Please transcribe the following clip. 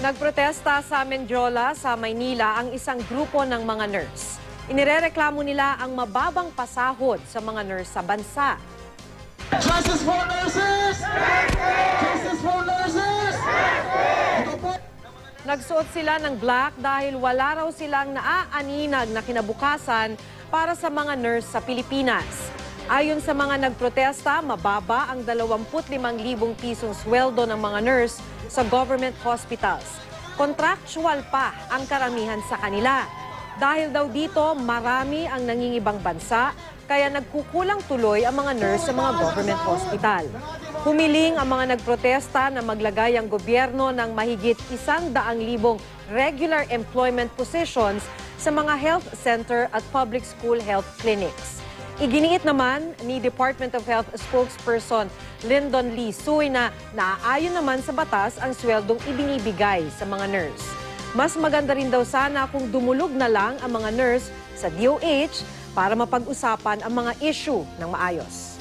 Nagprotesta sa Mendiola sa Maynila ang isang grupo ng mga nurse. Inirereklamo nila ang mababang pasahod sa mga nurse sa bansa. Justice for nurses! Justice for nurses! Nagsuot sila ng black dahil wala raw silang naaaninag na kinabukasan para sa mga nurse sa Pilipinas. Ayon sa mga nagprotesta, mababa ang 25,000 pisong sweldo ng mga nurse sa government hospitals. Contractual pa ang karamihan sa kanila. Dahil daw dito, marami ang nangingibang bansa, kaya nagkukulang tuloy ang mga nurse sa mga government hospital. Humiling ang mga nagprotesta na maglagay ang gobyerno ng mahigit 100,000 regular employment positions sa mga health center at public school health clinics. Iginiit naman ni Department of Health spokesperson Lyndon Lee Suy na naaayon naman sa batas ang sweldong ibinibigay sa mga nurse. Mas maganda rin daw sana kung dumulog na lang ang mga nurse sa DOH para mapag-usapan ang mga issue ng maayos.